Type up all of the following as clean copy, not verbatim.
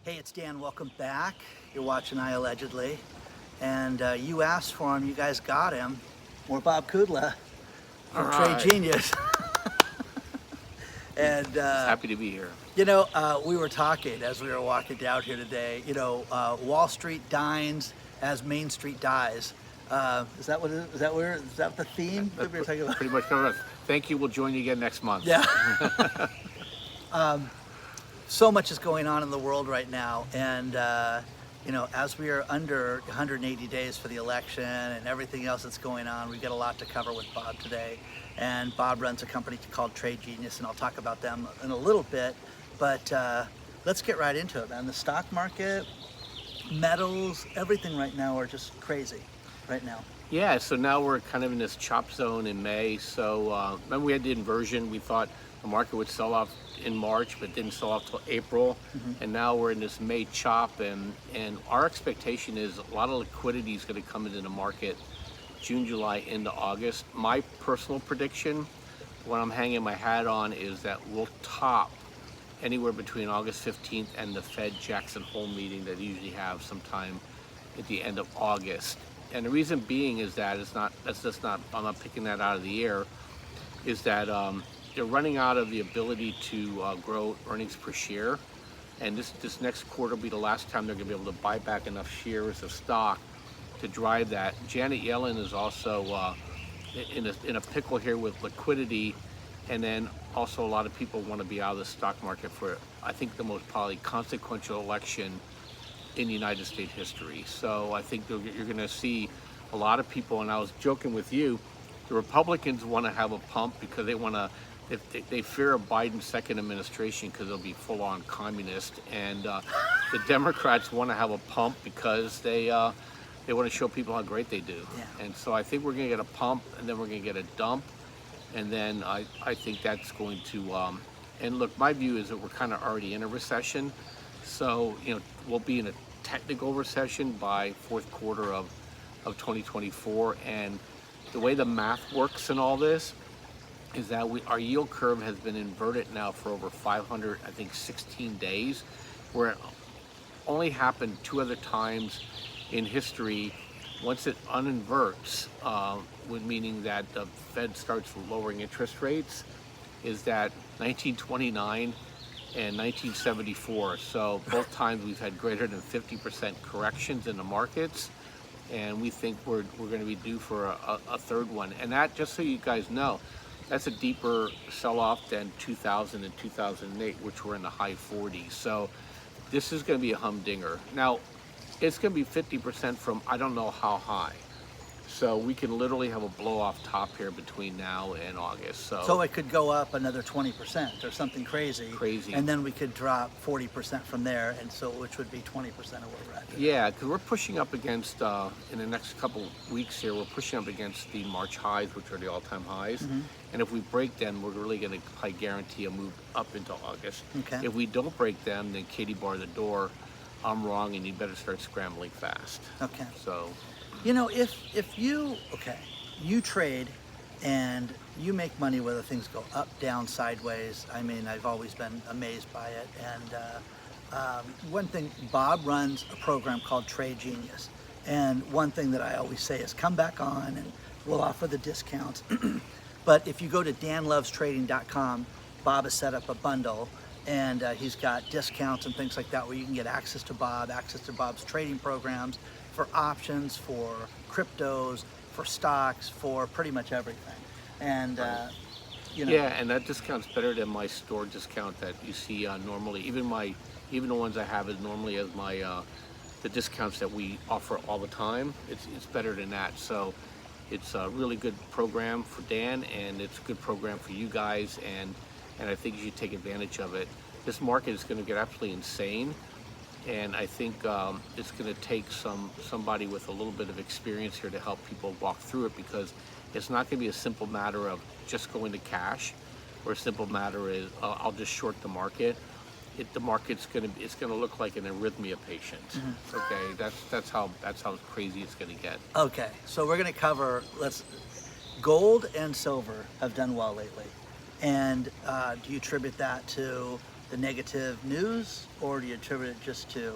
Hey, it's Dan. Welcome back. You're watching iAllegedly. And you asked for him. You guys got him. More Bob Kudla from Trade Genius. And happy to be here. we were talking as we were walking down here today. Wall Street dines as Main Street dies. Is that what it is? Is that the theme that we were talking about? Pretty much covered. Thank you. We'll join you again next month. Yeah. So much is going on in the world right now, and as we are under 180 days for the election and everything else that's going on, we've got a lot to cover with Bob today. And Bob runs a company called Trade Genius, and I'll talk about them in a little bit. But let's get right into it, man. The stock market, metals, everything right now are just crazy right now. Yeah, so now we're kind of in this chop zone in May. So remember we had the inversion. We thought the market would sell off in March, but didn't sell off till April. And now we're in this May chop, and our expectation is a lot of liquidity is going to come into the market June, July, into August. My personal prediction, what I'm hanging my hat on, is that we'll top anywhere between August 15th and the Fed Jackson Hole meeting that they usually have sometime at the end of August. And the reason being is that I'm not picking that out of the air, is that they're running out of the ability to grow earnings per share. And this next quarter will be the last time they're going to be able to buy back enough shares of stock to drive that. Janet Yellen is also in a pickle here with liquidity. And then also a lot of people want to be out of the stock market for, I think, the most probably consequential election in United States history. So I think you're going to see a lot of people, and I was joking with you, the Republicans want to have a pump because they want to, they fear a Biden second administration because they'll be full-on communist, and the Democrats want to have a pump because they want to show people how great they do. Yeah. And so I think we're going to get a pump, and then we're going to get a dump, and then I think that's going to, and look, my view is that we're kind of already in a recession. So, we'll be in a technical recession by fourth quarter of 2024. And the way the math works in all this is that our yield curve has been inverted now for over 16 days, where it only happened two other times in history. Once it uninverts, meaning that the Fed starts lowering interest rates, is that 1929 and 1974. So both times we've had greater than 50% corrections in the markets, and we think we're going to be due for a third one. And that, just so you guys know, that's a deeper sell-off than 2000 and 2008, which were in the high 40s. So this is going to be a humdinger. Now, it's going to be 50% from I don't know how high. So we can literally have a blow-off top here between now and August. So it could go up another 20% or something crazy. And then we could drop 40% from there, and so which would be 20% of where we're at today. Yeah, because we're pushing up against, in the next couple weeks here, we're pushing up against the March highs, which are the all-time highs. And if we break them, we're really going to, I guarantee, a move up into August. Okay. If we don't break them, then Katie bar the door. I'm wrong, and you better start scrambling fast. Okay. So, if you trade and you make money whether things go up, down, sideways. I mean, I've always been amazed by it. And one thing, Bob runs a program called Trade Genius. And one thing that I always say is come back on and we'll offer the discounts. But if you go to danlovestrading.com, Bob has set up a bundle, and he's got discounts and things like that where you can get access to Bob's trading programs for options, for cryptos, for stocks, for pretty much everything. And yeah, and that discount's better than my store discount that you see normally. Even the ones I have is normally as my the discounts that we offer all the time. It's better than that. So it's a really good program for Dan, and it's a good program for you guys, and I think you should take advantage of it. This market is going to get absolutely insane, and I think it's going to take somebody with a little bit of experience here to help people walk through it, because it's not going to be a simple matter of just going to cash, or a simple matter is I'll just short the market. The market's going to look like an arrhythmia patient. Okay, that's how crazy it's going to get. Okay, so we're going to cover gold and silver have done well lately. And do you attribute that to the negative news, or do you attribute it just to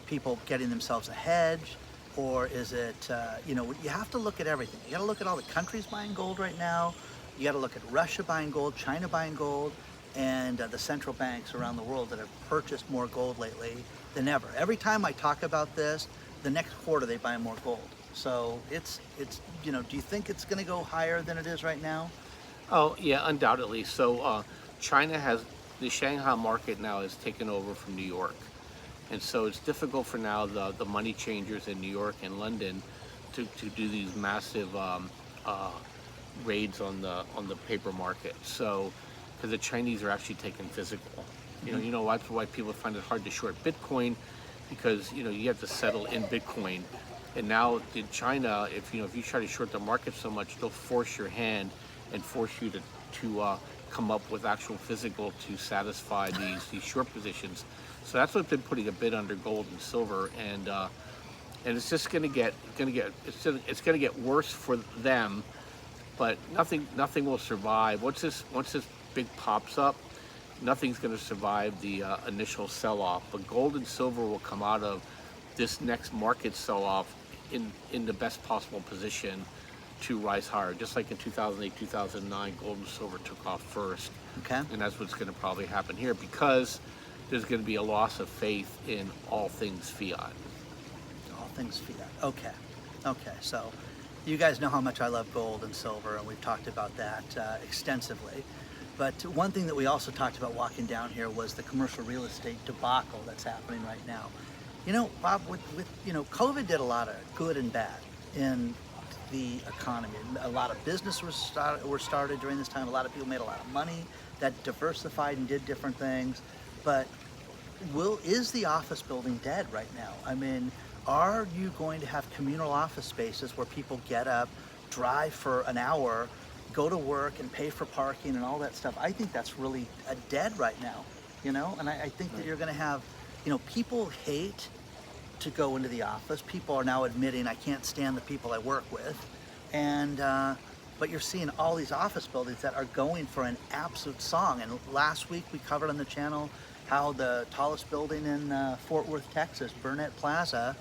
people getting themselves a hedge? Or is it, you have to look at everything. You got to look at all the countries buying gold right now. You got to look at Russia buying gold, China buying gold, and the central banks around the world that have purchased more gold lately than ever. Every time I talk about this, the next quarter they buy more gold. So it's do you think it's going to go higher than it is right now? Oh, yeah, undoubtedly. So China has, the Shanghai market now has taken over from New York. And so it's difficult for now the money changers in New York and London to do these massive raids on the paper market. So because the Chinese are actually taking physical. That's why people find it hard to short Bitcoin, because you have to settle in Bitcoin. And now in China, if you try to short the market so much, they'll force your hand and force you to come up with actual physical to satisfy these short positions. So that's what's been putting a bid under gold and silver, and it's just going to get worse for them. But nothing will survive once this big pops up. Nothing's going to survive the initial sell-off. But gold and silver will come out of this next market sell-off in the best possible position to rise higher. Just like in 2008, 2009, gold and silver took off first. Okay. And that's what's going to probably happen here, because there's going to be a loss of faith in all things fiat. All things fiat. Okay. So you guys know how much I love gold and silver, and we've talked about that extensively. But one thing that we also talked about walking down here was the commercial real estate debacle that's happening right now. Bob, with COVID did a lot of good and bad in the economy. A lot of business were started during this time. A lot of people made a lot of money that diversified and did different things. But is the office building dead right now? I mean, are you going to have communal office spaces where people get up, drive for an hour, go to work and pay for parking and all that stuff? I think that's really dead right now, and I think that you're going to have, people hate to go into the office. People are now admitting, I can't stand the people I work with. And but you're seeing all these office buildings that are going for an absolute song. And last week we covered on the channel how the tallest building in Fort Worth, Texas, Burnett Plaza,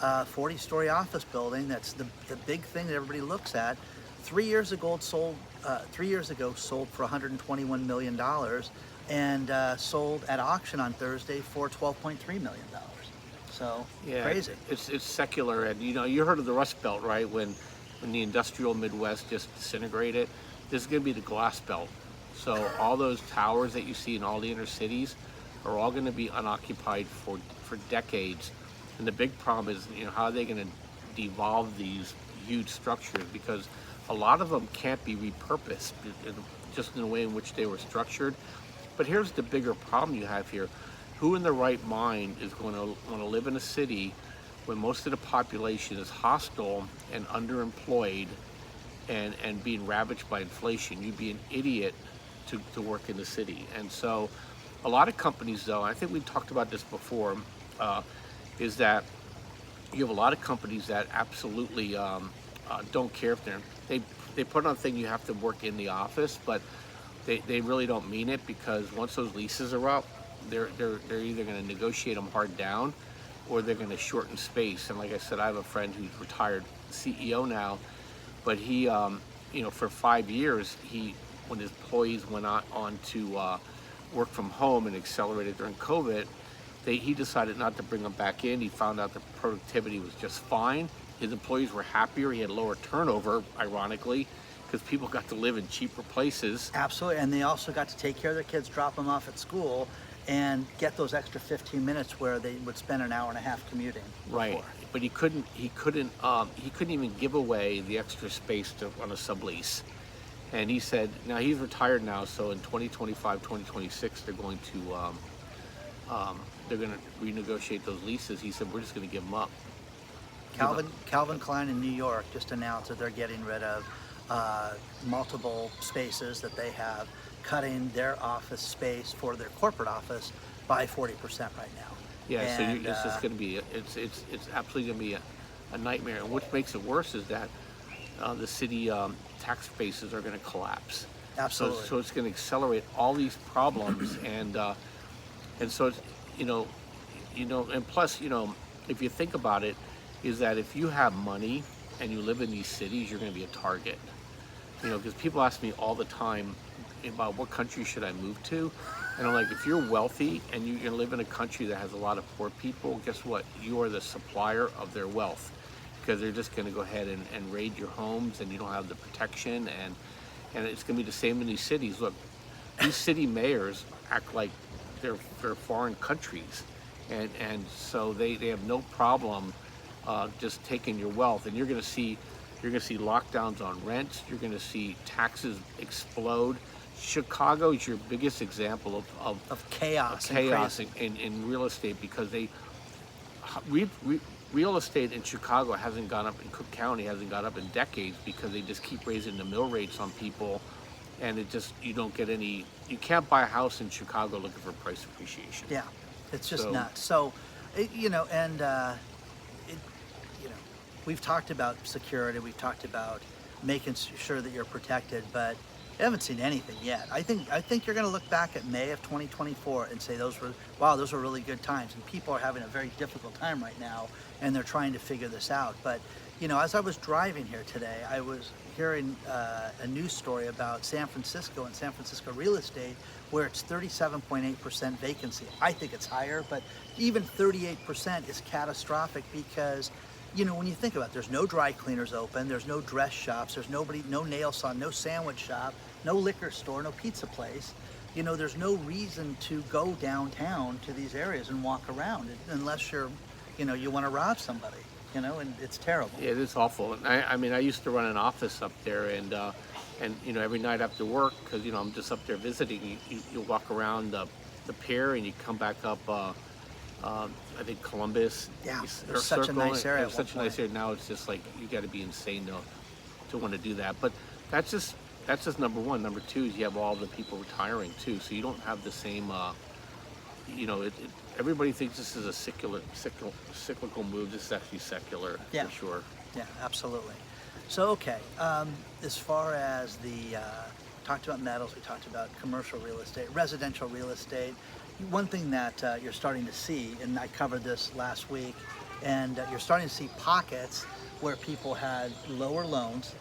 40-story office building, that's the big thing that everybody looks at, 3 years ago sold for $121 million, and sold at auction on Thursday for $12.3 million. So Yeah, crazy. it's secular, and you heard of the Rust Belt, right? When the industrial Midwest just disintegrated, this is going to be the glass belt. So all those towers that you see in all the inner cities are all going to be unoccupied for decades. And the big problem is, how are they going to devolve these huge structures? Because a lot of them can't be repurposed just in the way in which they were structured. But here's the bigger problem you have here. Who in their right mind is going to want to live in a city when most of the population is hostile and underemployed and being ravaged by inflation? You'd be an idiot to work in the city. And so a lot of companies, though, and I think we talked about this before, is that you have a lot of companies that absolutely don't care if they put on a thing you have to work in the office, but they really don't mean it, because once those leases are up, they're either going to negotiate them hard down, or they're going to shorten space. And like I said, I have a friend who's retired CEO now, but he, for 5 years, when his employees went on to work from home and accelerated during COVID, he decided not to bring them back in. He found out the productivity was just fine. His employees were happier. He had lower turnover, ironically, because people got to live in cheaper places. Absolutely, and they also got to take care of their kids, drop them off at school, and get those extra 15 minutes where they would spend an hour and a half commuting before. Right, but he couldn't even give away the extra space on a sublease. And he said, now he's retired now, so in 2025, 2026, they're going to renegotiate those leases. He said, we're just going to give them up. Calvin Klein in New York just announced that they're getting rid of multiple spaces that they have, cutting their office space for their corporate office by 40% right now. Yeah, and, so it's just going to be, it's absolutely going to be a nightmare. And what makes it worse is that the city tax bases are going to collapse. Absolutely. So it's going to accelerate all these problems, and And so it's, you know, and plus, if you think about it, is that if you have money and you live in these cities, you're going to be a target. Because people ask me all the time about what country should I move to, and I'm like, if you're wealthy and you're going to live in a country that has a lot of poor people, guess what? You are the supplier of their wealth, because they're just going to go ahead and raid your homes, and you don't have the protection, and it's going to be the same in these cities. Look, these city mayors act like they're foreign countries, and so they have no problem just taking your wealth, and you're going to see lockdowns on rents. You're going to see taxes explode. Chicago is your biggest example of chaos, in real estate, because real estate in Chicago hasn't gone up, in Cook County hasn't gone up in decades, because they just keep raising the mill rates on people, and you don't get any. You can't buy a house in Chicago looking for price appreciation. Yeah, it's just nuts. So, we've talked about security, we've talked about making sure that you're protected, but I haven't seen anything yet. I think you're going to look back at May of 2024 and say those were really good times, and people are having a very difficult time right now, and they're trying to figure this out. But as I was driving here today, I was hearing a news story about San Francisco and San Francisco real estate, where it's 37.8% vacancy. I think it's higher, but even 38% is catastrophic, because when you think about it, there's no dry cleaners open, there's no dress shops, there's no nail salon, no sandwich shop, no liquor store, no pizza place. There's no reason to go downtown to these areas and walk around unless you want to rob somebody, and it's terrible. Yeah, it is awful. I mean, I used to run an office up there, and every night after work, because I'm just up there visiting, you walk around the pier, and you come back up I think Columbus. Yeah, there's such a nice area. It's such a nice area. Now it's just like, you got to be insane to want to do that. But that's just number one. Number two is you have all the people retiring too, so you don't have the same. Everybody thinks this is a cyclical move. This is actually secular, for sure. Yeah, absolutely. So as far as talked about metals, we talked about commercial real estate, residential real estate. One thing that you're starting to see, and I covered this last week, and you're starting to see pockets where people had lower loans,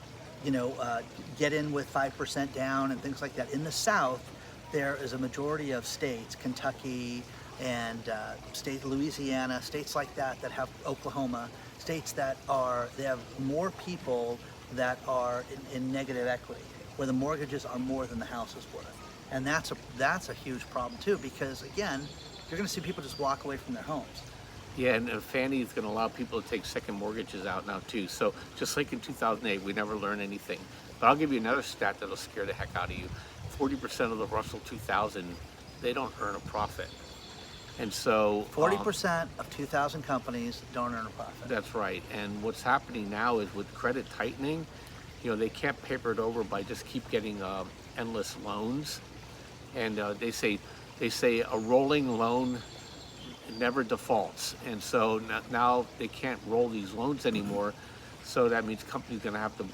get in with 5% down and things like that. In the South, there is a majority of states, Kentucky and state Louisiana, states like that have Oklahoma, states that they have more people that are in negative equity, where the mortgages are more than the house is worth. And that's a huge problem too, because again, you're going to see people just walk away from their homes. Yeah, and Fannie is going to allow people to take second mortgages out now too. So just like in 2008, we never learned anything. But I'll give you another stat that'll scare the heck out of you. 40% of the Russell 2000, they don't earn a profit. And so 40% of 2,000 companies don't earn a profit. That's right. And what's happening now is, with credit tightening, they can't paper it over by just keep getting endless loans. And they say a rolling loan never defaults, and so now they can't roll these loans anymore. So that means companies are going to have to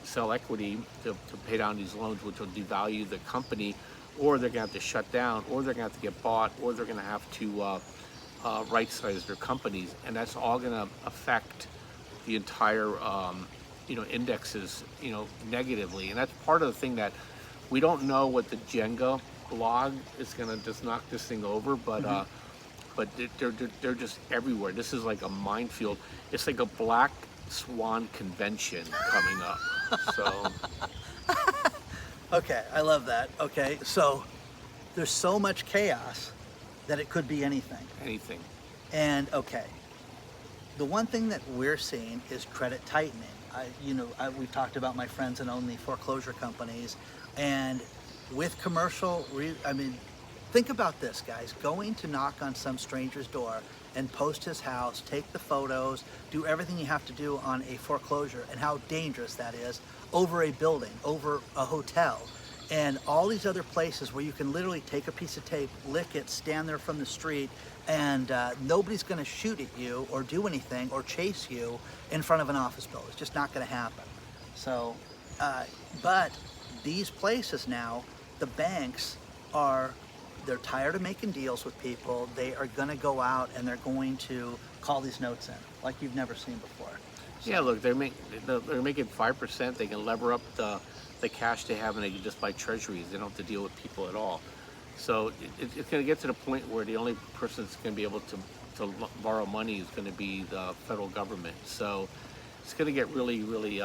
sell equity to pay down these loans, which will devalue the company, or they're going to have to shut down, or they're going to have to get bought, or they're going to have to right-size their companies, and that's all going to affect the entire indexes negatively. And that's part of the thing that we don't know what the Jenga blog is going to just knock this thing over, but but they're just everywhere. This is like a minefield. It's like a Black Swan convention coming up. So okay, I love that. Okay, so there's so much chaos that it could be anything. Anything. And the one thing that we're seeing is credit tightening. We've talked about my friends that own the foreclosure companies, and with commercial, think about this, guys. Going to knock on some stranger's door and post his house, take the photos, do everything you have to do on a foreclosure, and how dangerous that is over a building, over a hotel, and all these other places where you can literally take a piece of tape, lick it, stand there from the street, and nobody's going to shoot at you or do anything or chase you in front of an office building. It's just not going to happen. So, but these places now, the banks are they're tired of making deals with people. They are going to go out and they're going to call these notes in like you've never seen before. So, Yeah, look, they're making 5%. They can lever up the cash they have, and they can just buy treasuries. They don't have to deal with people at all. So it's going to get to the point where the only person that's going to be able to borrow money is going to be the federal government. So it's going to get really, really,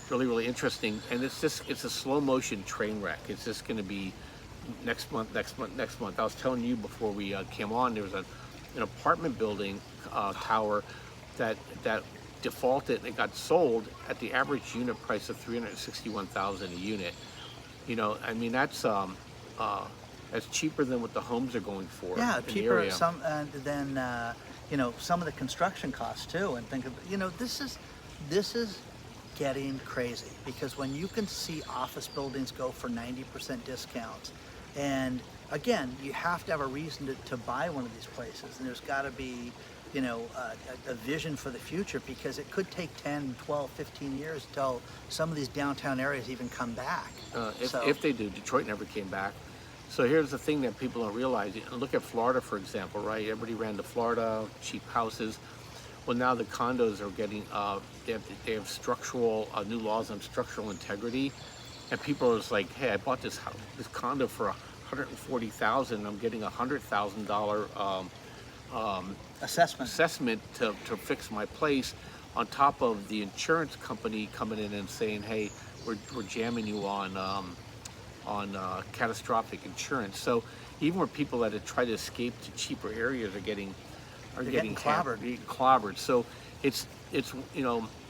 really interesting. And it's a slow motion train wreck. It's just going to be next month. I was telling you before we came on, there was an apartment building tower that defaulted. It got sold at the average unit price of $361,000 a unit. I mean, that's cheaper than what the homes are going for. Yeah, in the cheaper area. than some of the construction costs too. And think of this is getting crazy, because when you can see office buildings go for 90% discounts, and again, you have to have a reason to buy one of these places, and there's got to be a vision for the future, because it could take 10, 12, 15 years until some of these downtown areas even come back. If they do, Detroit never came back. So here's the thing that people don't realize. Look at Florida, for example, right? Everybody ran to Florida, cheap houses. Well, now the condos are getting, they have structural, new laws on structural integrity. And people are just like, hey, I bought this condo for $140,000. I'm getting $100,000 assessment to fix my place, on top of the insurance company coming in and saying, hey, we're jamming you on catastrophic insurance. So even where people that had tried to escape to cheaper areas are getting clobbered. So it's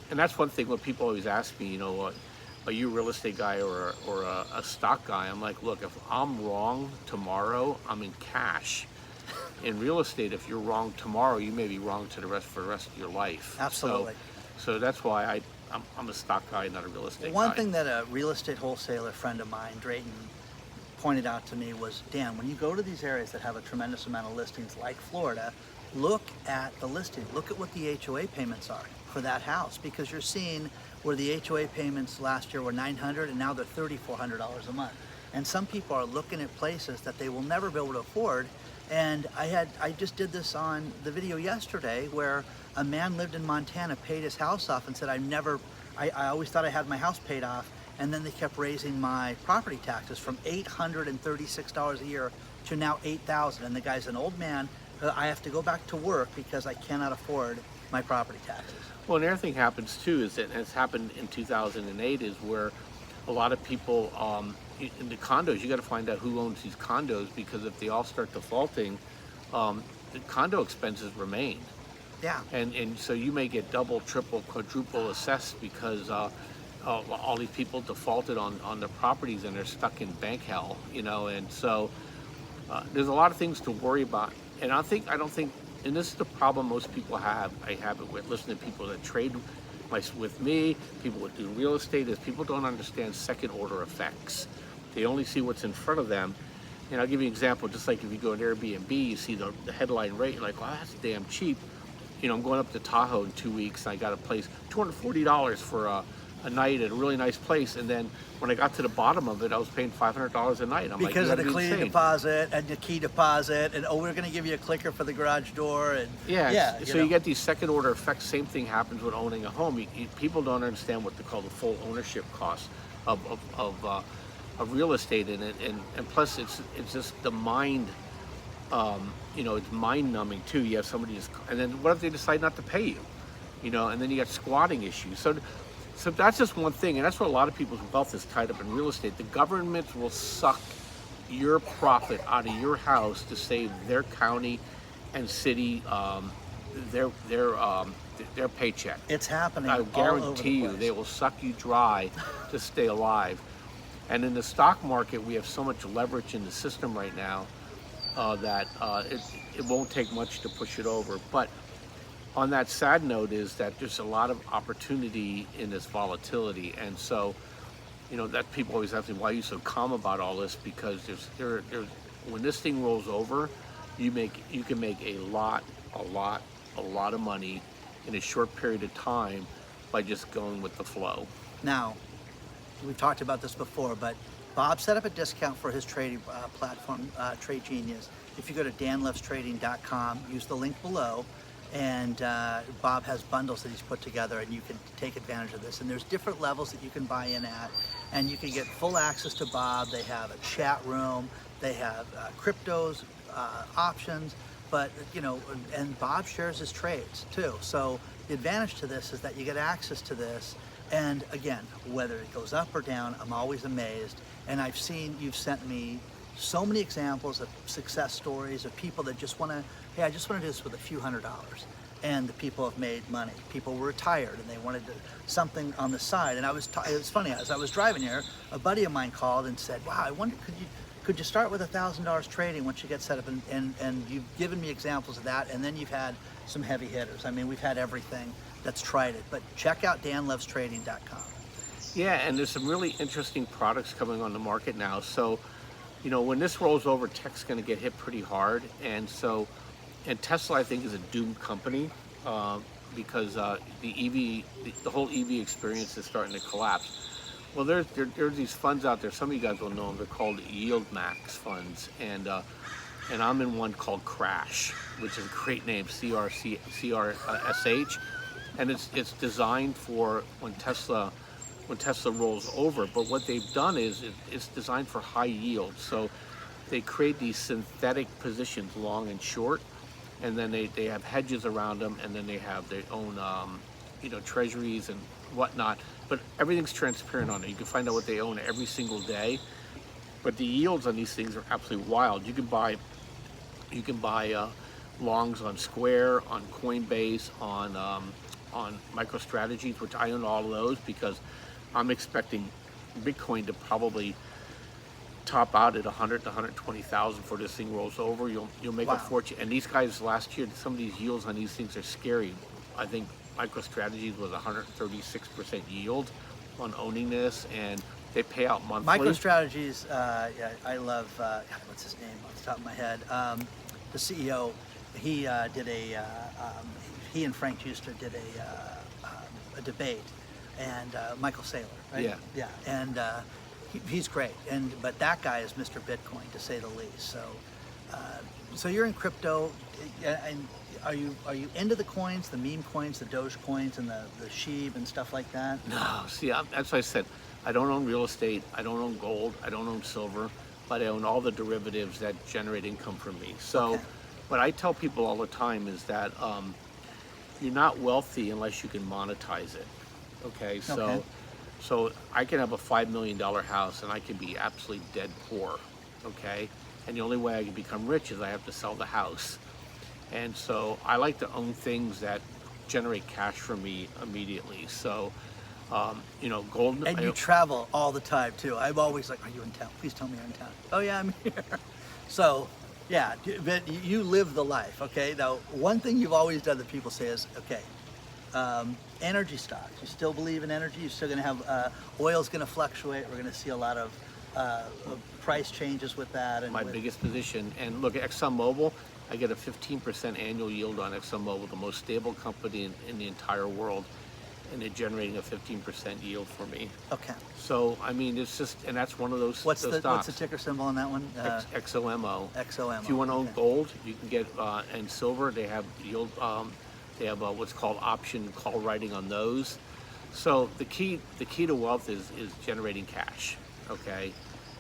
and that's one thing when people always ask me, are you a real estate guy or a stock guy? I'm like, look, if I'm wrong tomorrow, I'm in cash. In real estate, if you're wrong tomorrow, you may be wrong for the rest of your life. Absolutely. So that's why I'm a stock guy, not a real estate guy. One thing that a real estate wholesaler friend of mine, Drayton, pointed out to me was, Dan, when you go to these areas that have a tremendous amount of listings like Florida, look at the listing. Look at what the HOA payments are for that house, because you're seeing where the HOA payments last year were $900 and now they're $3,400 a month. And some people are looking at places that they will never be able to afford. And I just did this on the video yesterday, where a man lived in Montana, paid his house off, and said, I always thought I had my house paid off. And then they kept raising my property taxes from $836 a year to now $8,000. And the guy's an old man. I have to go back to work because I cannot afford my property taxes. Well, another thing happens too, is that has happened in 2008, is where a lot of people in the condos, you got to find out who owns these condos, because if they all start defaulting, the condo expenses remain. Yeah. And so you may get double, triple, quadruple assessed because all these people defaulted on their properties and they're stuck in bank hell, and so there's a lot of things to worry about. And I don't think, and this is the problem most people have. I have it with listening to people that trade with me, people that do real estate, is people don't understand second order effects. They only see what's in front of them. And I'll give you an example. Just like if you go to Airbnb, you see the headline rate, you're like, well, that's damn cheap. I'm going up to Tahoe in 2 weeks, and I got a place, $240 for a night at a really nice place. And then when I got to the bottom of it, I was paying $500 a night. I'm because like, of the cleaning deposit and the key deposit, and we're going to give you a clicker for the garage door, and you get these second order effects. Same thing happens with owning a home. People don't understand what they call the full ownership cost of real estate in it, and plus it's just the mind. It's mind numbing too. You have somebody and then what if they decide not to pay you? And then you got squatting issues. So that's just one thing, and that's where a lot of people's wealth is tied up in real estate. The government will suck your profit out of your house to save their county and city their paycheck. It's happening. I all over guarantee the you, place. they will suck you dry to stay alive. And in the stock market, we have so much leverage in the system right now that it won't take much to push it over. But on that sad note is that there's a lot of opportunity in this volatility, and so that people always ask me, why are you so calm about all this? Because there's when this thing rolls over, you can make a lot of money in a short period of time by just going with the flow. Now, we've talked about this before, but Bob set up a discount for his trading platform, Trade Genius. If you go to danlovestrading.com, use the link below, and Bob has bundles that he's put together, and you can take advantage of this. And there's different levels that you can buy in at, and you can get full access to Bob. They have a chat room, they have cryptos, options, but and Bob shares his trades too. So the advantage to this is that you get access to this. And again, whether it goes up or down, I'm always amazed. And I've seen, you've sent me so many examples of success stories of people that just want to, hey, I just want to do this with a few $100s. And the people have made money. People were retired and they wanted something on the side. And it was funny, as I was driving here, a buddy of mine called and said, wow, I wonder, could you start with $1,000 trading once you get set up? And you've given me examples of that. And then you've had some heavy hitters. I mean, we've had everything that's tried it. But check out danlovestrading.com. Yeah, and there's some really interesting products coming on the market now. So, when this rolls over, tech's going to get hit pretty hard. And Tesla, I think, is a doomed company because the whole EV experience is starting to collapse. Well, there's these funds out there. Some of you guys will know them. They're called Yield Max funds, and I'm in one called Crash, which is a great name, CRSH, and it's designed for when Tesla rolls over. But what they've done is it's designed for high yield. So they create these synthetic positions, long and short, and then they have hedges around them, and then they have their own treasuries and whatnot. But everything's transparent on it. You can find out what they own every single day. But the yields on these things are absolutely wild. You can buy longs on Square, on Coinbase, on MicroStrategies, which I own all of those because I'm expecting Bitcoin to probably top out at 100 to 120,000 before this thing rolls over. You'll make a fortune. And these guys last year, some of these yields on these things are scary. I think MicroStrategies was 136% yield on owning this, and they pay out monthly. MicroStrategies, yeah, I love. What's his name off the top of my head? The CEO. He he and Frank Juster did a debate, and Michael Saylor, right? Yeah, and he's great. But that guy is Mr. Bitcoin, to say the least. So you're in crypto, and are you into the coins, the meme coins, the Doge coins, and the Sheeb and stuff like that? No, see, that's what I said. I don't own real estate. I don't own gold. I don't own silver, but I own all the derivatives that generate income for me. So, okay. What I tell people all the time is that you're not wealthy unless you can monetize it. Okay, so I can have a $5 million house and I can be absolutely dead poor. Okay, and the only way I can become rich is I have to sell the house. And so I like to own things that generate cash for me immediately. So, gold. And you travel all the time too. I'm always like, are you in town? Please tell me you're in town. Oh yeah, I'm here. So, yeah, but you live the life, okay? Now, one thing you've always done that people say is, okay, energy stocks. You still believe in energy? You're still gonna have, oil's gonna fluctuate. We're gonna see a lot of price changes with that. And my biggest position, and look at ExxonMobil, I get a 15% annual yield on ExxonMobil, the most stable company in the entire world, and they're generating a 15% yield for me. Okay. So, I mean, it's just, and that's one of those What's stocks. the ticker symbol on that one? XOMO. XOMO. If you want to own gold, you can get, and silver, they have yield, they have what's called option call writing on those. So the key to wealth is generating cash, okay?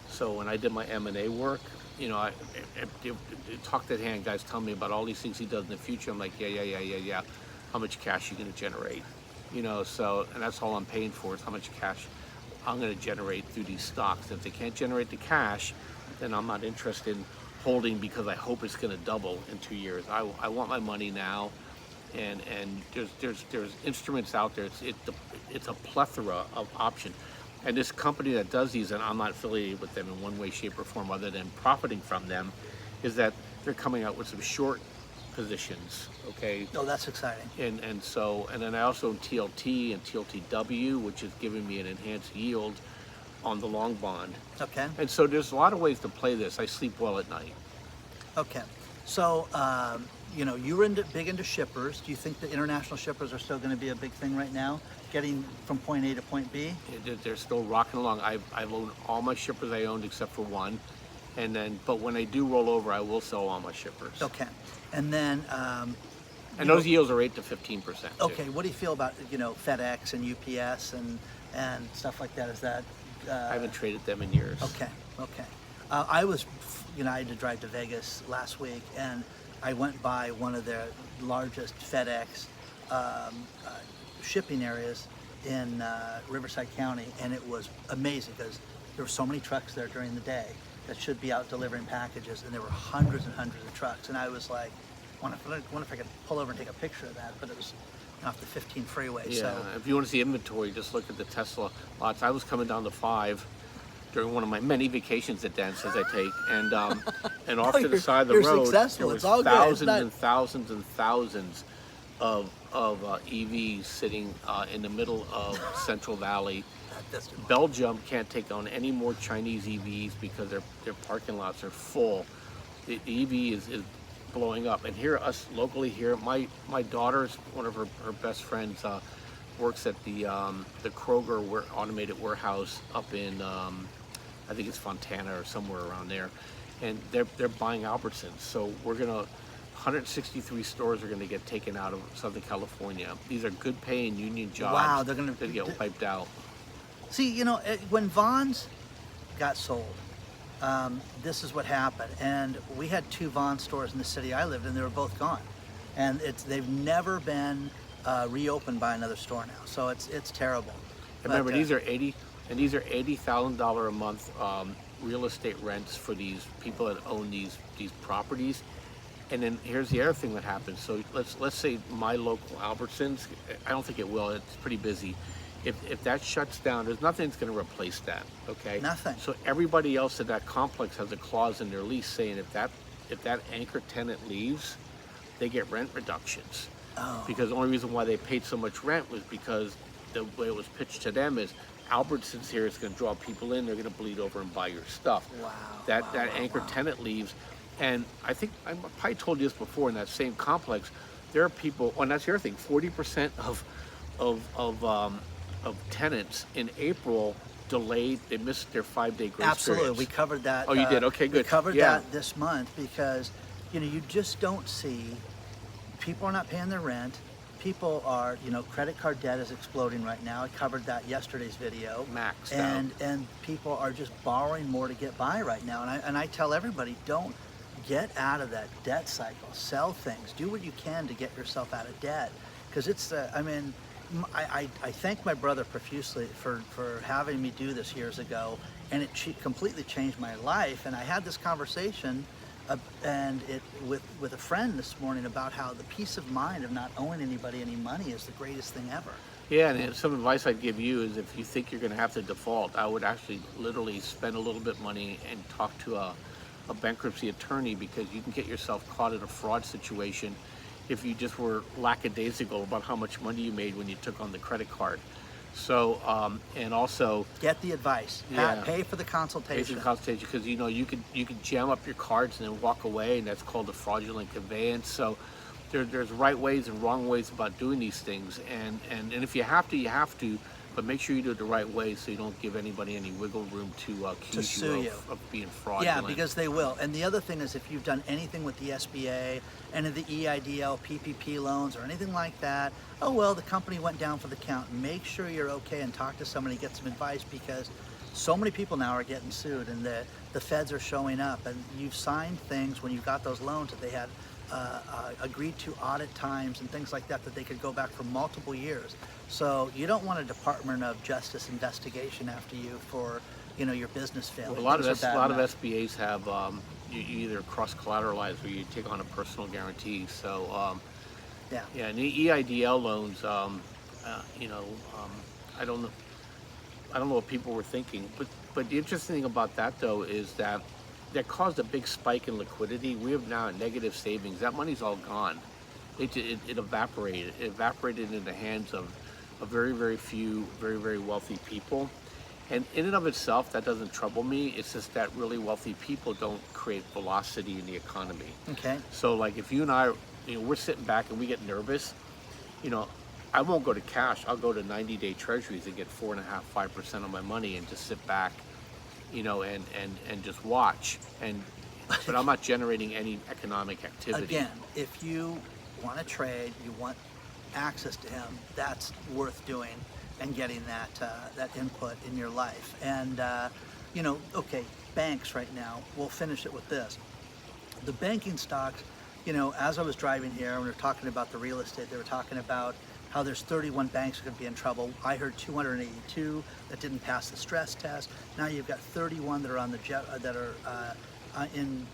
So when I did my M&A work, I talk to the hand guys, tell me about all these things he does in the future. I'm like, yeah. How much cash are you going to generate? So, and that's all I'm paying for is how much cash I'm going to generate through these stocks. If they can't generate the cash, then I'm not interested in holding because I hope it's going to double in 2 years. I want my money now, and there's instruments out there. It's a plethora of options. And this company that does these, and I'm not affiliated with them in one way, shape, or form other than profiting from them, is that they're coming out with some short positions, okay? Oh, that's exciting. And then I also own TLT and TLTW, which is giving me an enhanced yield on the long bond. Okay. And so there's a lot of ways to play this. I sleep well at night. Okay. So you know, you were big into shippers. Do you think the international shippers are still going to be a big thing right now, getting from point A to point B? They're still rocking along. I've owned all my shippers I owned except for one, and then but when I do roll over, I will sell all my shippers. Okay, and then And those yields are 8 to 15%. okay, what do you feel about, you know, FedEx and UPS and stuff like that? Is that I haven't traded them in years. okay? Okay, I was, you know, I had to drive to Vegas last week, and I went by one of their largest FedEx shipping areas in Riverside County, and it was amazing because there were so many trucks there during the day that should be out delivering packages, and there were hundreds and hundreds of trucks, and I was like, wonder if I could pull over and take a picture of that, but it was off the 15 freeway. Yeah, So if you want to see inventory, just look at the Tesla lots. I was coming down to 5 during one of my many vacations at dances I take, and off to the side of the you're road, successful. there It's was all good. It's thousands not- and thousands and thousands of EVs sitting in the middle of Central Valley. that's Belgium can't take on any more Chinese EVs because their parking lots are full. The EV is blowing up. And here, us locally here, my daughter's, one of her best friends works at the Kroger automated warehouse up in, I think it's Fontana or somewhere around there. And they're buying Albertsons. So we're gonna, 163 stores are gonna get taken out of Southern California. These are good paying union jobs. Wow, they're gonna that get wiped out. See, you know, when Vaughn's got sold, this is what happened. And we had 2 Vaughn stores in the city I lived in. They were both gone, and they've never been reopened by another store now. So it's terrible. And remember, But, these are $80,000 a month real estate rents for these people that own these properties. And then here's the other thing that happens. So let's say my local Albertsons, I don't think it will. It's pretty busy. If that shuts down, there's nothing that's going to replace that. Okay. Nothing. So everybody else in that complex has a clause in their lease saying if that anchor tenant leaves, they get rent reductions. Oh. Because the only reason why they paid so much rent was because the way it was pitched to them is Albertsons here is going to draw people in. They're going to bleed over and buy your stuff. Wow. That anchor tenant leaves, and I think I probably told you this before. In that same complex, there are people. Oh, and that's the other thing. 40% of tenants in April delayed. They missed their 5-day grace Absolutely, periods. we covered that. Oh, you did? Okay, good. We covered Yeah. that this month because, you know, you just don't see, people are not paying their rent. People are, you know, credit card debt is exploding right now. I covered that yesterday's video. Maxed out. And people are just borrowing more to get by right now. And I tell everybody, don't get out of that debt cycle. Sell things. Do what you can to get yourself out of debt. Because it's, I mean, I thank my brother profusely for having me do this years ago, and it completely changed my life. And I had this conversation with a friend this morning about how the peace of mind of not owing anybody any money is the greatest thing ever. Yeah, and some advice I'd give you is if you think you're going to have to default, I would actually literally spend a little bit of money and talk to a bankruptcy attorney, because you can get yourself caught in a fraud situation if you just were lackadaisical about how much money you made when you took on the credit card. So, and also Get the advice. Yeah. Pay for the consultation. basic consultation, because you know you could jam up your cards and then walk away, and that's called a fraudulent conveyance. So there's right ways and wrong ways about doing these things, and if you have to, you have to, but make sure you do it the right way so you don't give anybody any wiggle room to accuse sue you. of being fraudulent. Yeah, because they will. And the other thing is, if you've done anything with the SBA, any of the EIDL, PPP loans, or anything like that, oh well, the company went down for the count. Make sure you're okay and talk to somebody, get some advice, because so many people now are getting sued, and the feds are showing up. And you've signed things when you got those loans that they had agreed to audit times and things like that they could go back for multiple years. So you don't want a Department of Justice investigation after you for, you know, your business failing. Well, a lot of Things are bad enough. SBAs have you either cross collateralize or you take on a personal guarantee. So Yeah. yeah, and the EIDL loans, you know, I don't know what people were thinking, but the interesting thing about that though is that caused a big spike in liquidity. We have now negative savings. That money's all gone. It evaporated. It evaporated in the hands of a very, very few, very, very wealthy people. And in and of itself, that doesn't trouble me. It's just that really wealthy people don't create velocity in the economy. Okay. So like if you and I we're sitting back and we get nervous. I won't go to cash. I'll go to 90-day treasuries and get 4.5%, 5% on my money and just sit back, and just watch. But I'm not generating any economic activity. Again, if you want to trade, you want access to him, that's worth doing and getting that input in your life. And okay, banks right now, we'll finish it with this. The banking stocks, as I was driving here and we were talking about the real estate, they were talking about how there's 31 banks that could be in trouble. I heard 282 that didn't pass the stress test. Now you've got 31 that are on the in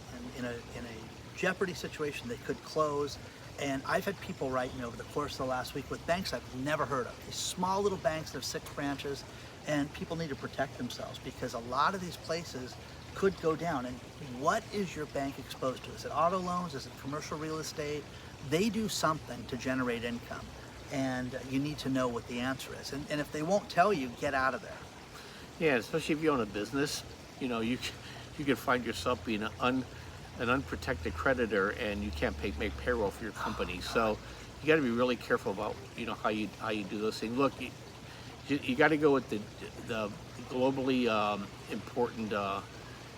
a jeopardy situation. They could close. And I've had people write me over the course of the last week with banks I've never heard of. These small little banks, they're 6 branches, and people need to protect themselves because a lot of these places could go down. And what is your bank exposed to? Is it auto loans? Is it commercial real estate? They do something to generate income, and you need to know what the answer is. And if they won't tell you, get out of there. Yeah, especially if you own a business, you can find yourself being an unprotected creditor, and you can't make payroll for your company. So you got to be really careful about how you do those things. Look, you got to go with the globally important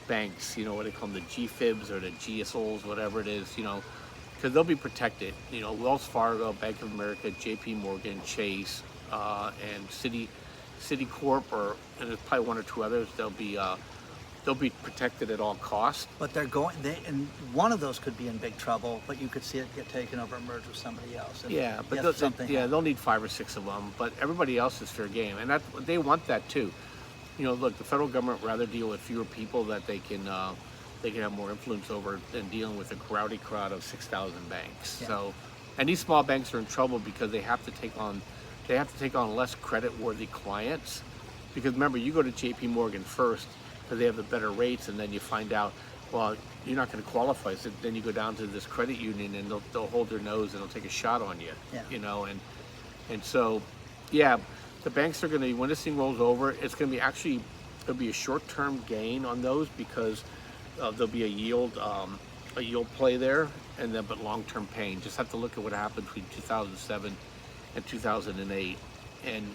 banks. What they call them, the GFIBs or the GSOLs, whatever it is. Because they'll be protected. Wells Fargo, Bank of America, J.P. Morgan, Chase, and Citicorp, and there's probably 1 or 2 others. They'll be protected at all costs. But and one of those could be in big trouble, but you could see it get taken over and merge with somebody else. Yeah, but they'll need 5 or 6 of them. But everybody else is fair game, and they want that too. Look, the federal government would rather deal with fewer people that they can have more influence over than dealing with a rowdy crowd of 6,000 banks. Yeah. So, and these small banks are in trouble because they have to take on less credit-worthy clients. Because remember, you go to J.P. Morgan first, because they have the better rates, and then you find out, well, you're not going to qualify. So then you go down to this credit union, and they'll hold their nose and they'll take a shot on you. Yeah. And so, yeah, the banks are going to, when this thing rolls over, it's going to be there'll be a short-term gain on those because there'll be a yield play there, but long-term pain. Just have to look at what happened between 2007 and 2008, and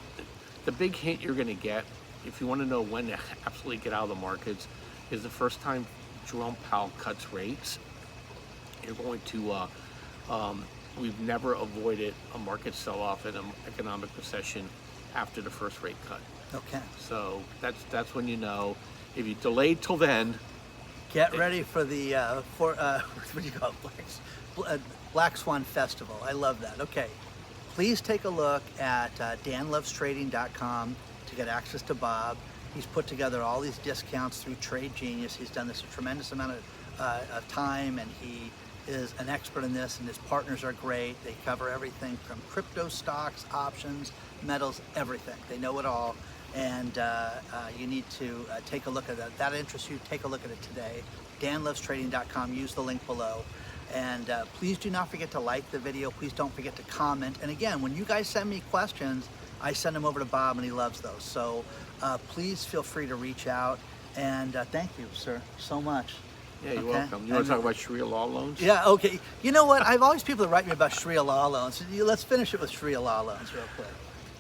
the big hint you're going to get, if you want to know when to absolutely get out of the markets, is the first time Jerome Powell cuts rates. You're going to, we've never avoided a market sell-off in an economic recession after the first rate cut. Okay. So that's when you know. If you delay till then, get ready for the what do you call it? Black Swan Festival. I love that. Okay. Please take a look at danlovestrading.com to get access to Bob. He's put together all these discounts through Trade Genius. He's done this a tremendous amount of time, and he is an expert in this, and his partners are great. They cover everything from crypto stocks, options, metals, everything. They know it all, and you need to take a look at that. If that interests you, take a look at it today. danlovestrading.com. Use the link below. And please do not forget to like the video. Please don't forget to comment. And again, when you guys send me questions, I send them over to Bob, and he loves those. So please feel free to reach out. And thank you, sir, so much. Yeah, you're welcome. You want to talk about Sharia law loans? Yeah, okay. You know what? I've always people that write me about Sharia law loans. Let's finish it with Sharia law loans real quick.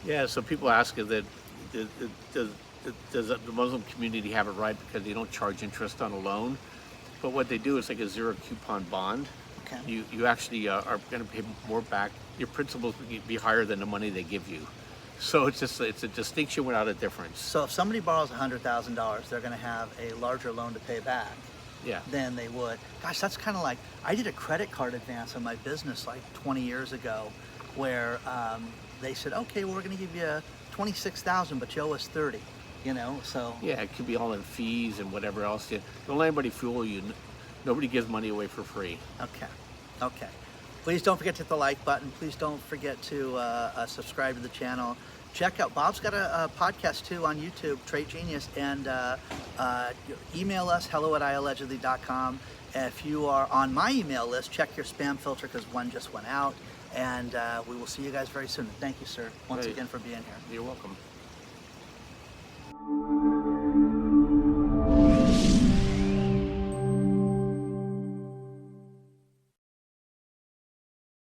Yeah, so people ask does the Muslim community have it right because they don't charge interest on a loan? But what they do is like a zero coupon bond. Okay. You actually are going to pay more back. Your principal will be higher than the money they give you. So it's a distinction without a difference. So if somebody borrows $100,000, they're going to have a larger loan to pay back. Yeah. Than they would. Gosh, that's kind of like, I did a credit card advance on my business like 20 years ago, where they said, okay, well, we're going to give you $26,000, but you owe us $30,000. So. Yeah, it could be all in fees and whatever else. Don't let anybody fool you. Nobody gives money away for free. Okay. Please don't forget to hit the like button. Please don't forget to subscribe to the channel. Check out, Bob's got a podcast too on YouTube, Trade Genius, and email us, hello@iAllegedly.com. If you are on my email list, check your spam filter because one just went out, and we will see you guys very soon. Thank you, sir, once again for being here. You're welcome.